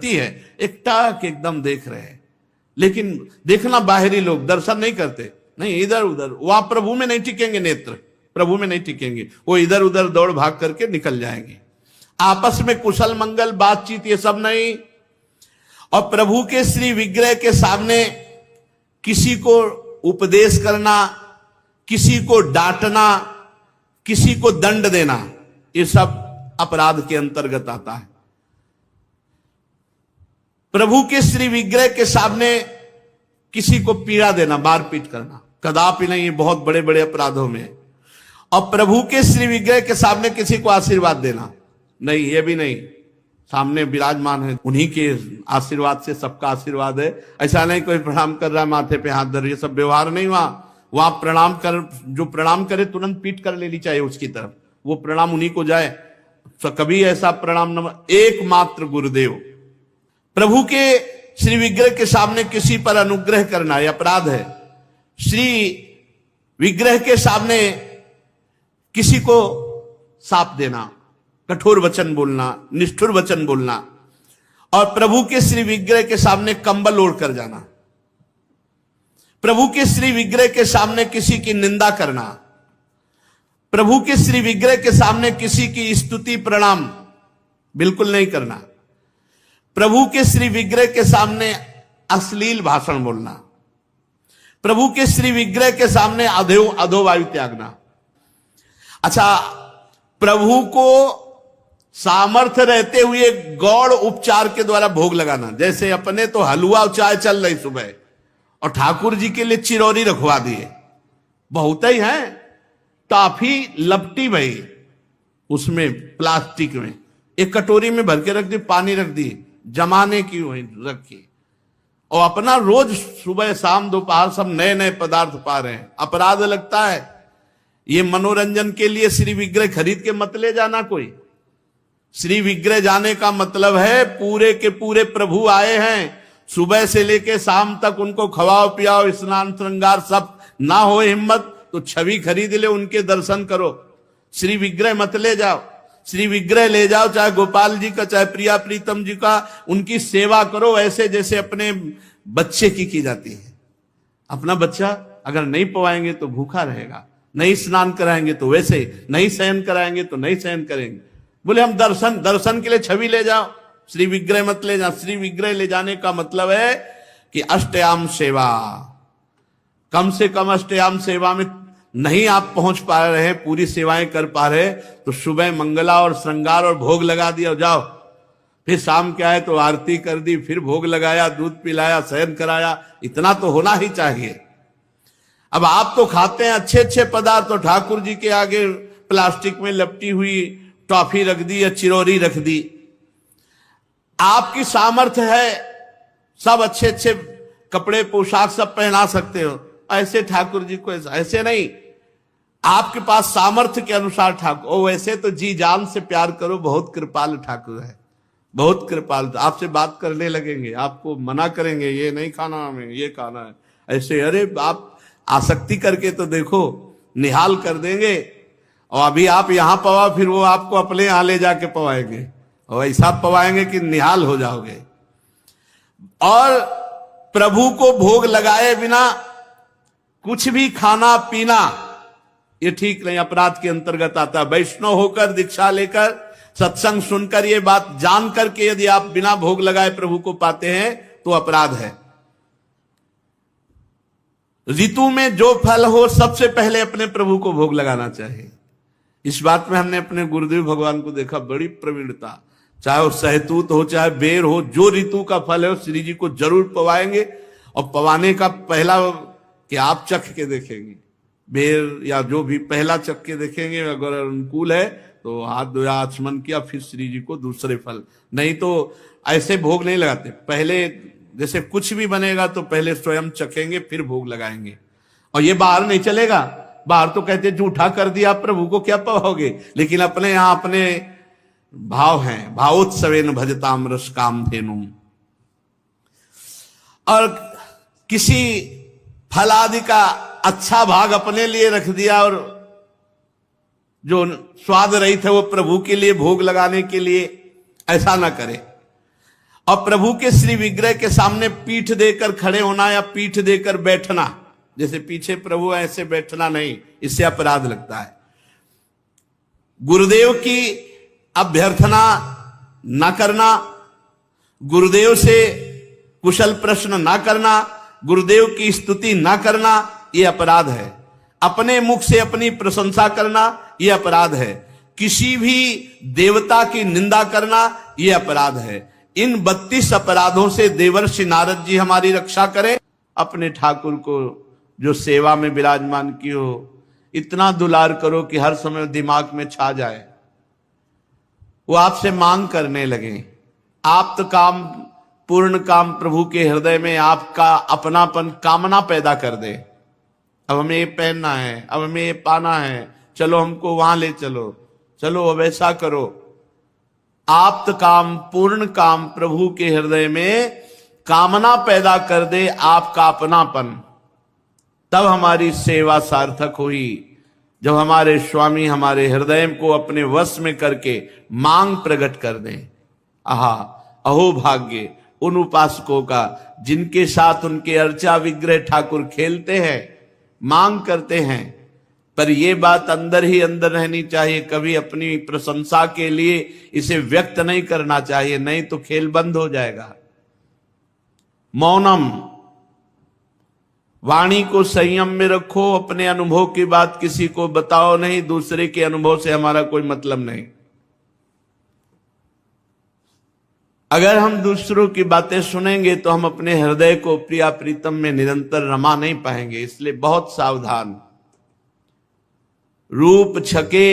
धरती है, एक टाक एकदम देख रहे हैं, लेकिन देखना बाहरी लोग दर्शन नहीं करते, नहीं इधर उधर, वहां प्रभु में नहीं टिकेंगे, नेत्र प्रभु में नहीं टिकेंगे, वो इधर उधर दौड़ भाग करके निकल जाएंगे। आपस में कुशल मंगल बातचीत ये सब नहीं। और प्रभु के श्री विग्रह के सामने किसी को उपदेश करना, किसी को डांटना, किसी को दंड देना, ये सब अपराध के अंतर्गत आता है। प्रभु के श्री विग्रह के सामने किसी को पीड़ा देना, मारपीट करना, कदापि नहीं, ये बहुत बड़े बड़े अपराधों में। और प्रभु के श्री विग्रह के सामने किसी को आशीर्वाद देना, नहीं, ये भी नहीं। सामने विराजमान है, उन्हीं के आशीर्वाद से सबका आशीर्वाद है। ऐसा नहीं कोई प्रणाम कर रहा है माथे पे हाथ धर, ये सब व्यवहार नहीं। वहां प्रणाम कर, जो प्रणाम करे तुरंत पीठ कर लेनी चाहिए उसकी तरफ, वो प्रणाम उन्हीं को जाए। तो कभी ऐसा प्रणाम न, एकमात्र गुरुदेव। प्रभु के श्री विग्रह के सामने किसी पर अनुग्रह करना यह अपराध है। श्री विग्रह के सामने किसी को साप देना, कठोर वचन बोलना, निष्ठुर वचन बोलना, और प्रभु के श्री विग्रह के सामने कंबल ओढ़ कर जाना, प्रभु के श्री विग्रह के सामने किसी की निंदा करना, प्रभु के श्री विग्रह के सामने किसी की स्तुति प्रणाम बिल्कुल नहीं करना, प्रभु के श्री विग्रह के सामने अश्लील भाषण बोलना, प्रभु के श्री विग्रह के सामने अधोवायु त्यागना। अच्छा, प्रभु को सामर्थ्य रहते हुए गौड़ उपचार के द्वारा भोग लगाना, जैसे अपने तो हलवा चाय चल रही सुबह और ठाकुर जी के लिए चिरौरी रखवा दिए, बहुत ही है, टॉफी लपटी भाई उसमें प्लास्टिक में, एक कटोरी में भर के रख दी, पानी रख दी, जमाने की वही रखी, और अपना रोज सुबह शाम दोपहर सब नए नए पदार्थ पा रहे हैं। अपराध लगता है। ये मनोरंजन के लिए श्री विग्रह खरीद के मत ले जाना कोई। श्री विग्रह जाने का मतलब है पूरे के पूरे प्रभु आए हैं, सुबह से लेके शाम तक उनको खवाओ पियाओ, स्नान श्रृंगार सब, ना हो हिम्मत तो छवि खरीद ले, उनके दर्शन करो। श्री विग्रह मत ले जाओ। श्री विग्रह ले जाओ, चाहे गोपाल जी का, चाहे प्रिया प्रीतम जी का, उनकी सेवा करो ऐसे जैसे अपने बच्चे की जाती है। अपना बच्चा अगर नहीं पवाएंगे तो भूखा रहेगा, नहीं स्नान कराएंगे तो वैसे, नहीं शयन कराएंगे तो नहीं शयन करेंगे। बोले हम दर्शन के लिए छवि ले जाओ, श्री विग्रह मत ले जाओ। श्री विग्रह ले जाने का मतलब है कि अष्टयाम सेवा, कम से कम अष्टयाम सेवा में नहीं आप पहुंच पा रहे हैं, पूरी सेवाएं कर पा रहे, तो सुबह मंगला और श्रृंगार और भोग लगा दिया, जाओ। फिर शाम क्या है तो आरती कर दी, फिर भोग लगाया, दूध पिलाया, शयन कराया, इतना तो होना ही चाहिए। अब आप तो खाते हैं अच्छे अच्छे पदार्थ, तो ठाकुर जी के आगे प्लास्टिक में लपटी हुई टॉफी रख दी या चिरौरी रख दी। आपकी सामर्थ्य है, सब अच्छे अच्छे कपड़े पोशाक सब पहना सकते हो, ऐसे ठाकुर जी को ऐसे नहीं। आपके पास सामर्थ्य के अनुसार ठाकुर, ओ वैसे तो जी जान से प्यार करो, बहुत कृपाल ठाकुर है, बहुत कृपाल। आपसे बात करने लगेंगे, आपको मना करेंगे, ये नहीं खाना हमें, ये खाना है, ऐसे। अरे आप आसक्ति करके तो देखो, निहाल कर देंगे। और अभी आप यहां पवा, फिर वो आपको अपने यहां ले जाके पवाएंगे, और ऐसा पवाएंगे कि निहाल हो जाओगे। और प्रभु को भोग लगाए बिना कुछ भी खाना पीना ये ठीक नहीं, अपराध के अंतर्गत आता है। वैष्णव होकर, दीक्षा लेकर, सत्संग सुनकर, ये बात जान करके यदि आप बिना भोग लगाए प्रभु को पाते हैं तो अपराध है। ऋतु में जो फल हो सबसे पहले अपने प्रभु को भोग लगाना चाहिए। इस बात में हमने अपने गुरुदेव भगवान को देखा, बड़ी प्रवीणता। चाहे वो सहतूत हो, चाहे बेर हो, जो ऋतु का फल है वो श्री जी को जरूर पवाएंगे। और पवाने का पहला कि आप चख के देखेंगे, बेर या जो भी पहला चख के देखेंगे, अगर अनुकूल है तो हाथ धोया, आचमन किया, फिर श्री जी को दूसरे फल। नहीं तो ऐसे भोग नहीं लगाते, पहले जैसे कुछ भी बनेगा तो पहले स्वयं चखेंगे, फिर भोग लगाएंगे। और ये बाहर नहीं चलेगा, बाहर तो कहते जूठा कर दिया प्रभु को क्या पवाओगे, लेकिन अपने यहां अपने भाव हैं, भावोत्सवेन भजताम रस काम धेनुम। और किसी फल आदि का अच्छा भाग अपने लिए रख दिया, और जो स्वाद रहित है वो प्रभु के लिए भोग लगाने के लिए, ऐसा ना करे। और प्रभु के श्री विग्रह के सामने पीठ देकर खड़े होना या पीठ देकर बैठना, जैसे पीछे प्रभु ऐसे बैठना नहीं, इससे अपराध लगता है। गुरुदेव की अभ्यर्थना ना करना, गुरुदेव से कुशल प्रश्न ना करना, गुरुदेव की स्तुति ना करना, यह अपराध है। अपने मुख से अपनी प्रशंसा करना यह अपराध है। किसी भी देवता की निंदा करना यह अपराध है। इन 32 अपराधों से देवर्षि नारद जी हमारी रक्षा करें। अपने ठाकुर को जो सेवा में विराजमान की हो, इतना दुलार करो कि हर समय दिमाग में छा जाए, वो आपसे मांग करने लगे। आप तो काम पूर्ण काम प्रभु के हृदय में आपका अपनापन कामना पैदा कर दे। अब हमें ये पहनना है, अब हमें ये पाना है, चलो हमको वहां ले चलो, चलो अब ऐसा करो। आप तो काम पूर्ण काम प्रभु के हृदय में कामना पैदा कर दे, आपका अपनापन, तब हमारी सेवा सार्थक हुई। जब हमारे स्वामी हमारे हृदय को अपने वश में करके मांग प्रकट कर दें। आहा, अहो भाग्य उन उपासकों का जिनके साथ उनके अर्चा विग्रह ठाकुर खेलते हैं, मांग करते हैं, पर यह बात अंदर ही अंदर रहनी चाहिए। कभी अपनी प्रशंसा के लिए इसे व्यक्त नहीं करना चाहिए, नहीं तो खेल बंद हो जाएगा। मौनम, वाणी को संयम में रखो। अपने अनुभव की बात किसी को बताओ नहीं, दूसरे के अनुभव से हमारा कोई मतलब नहीं। अगर हम दूसरों की बातें सुनेंगे तो हम अपने हृदय को प्रिया प्रीतम में निरंतर रमा नहीं पाएंगे। इसलिए बहुत सावधान। रूप छके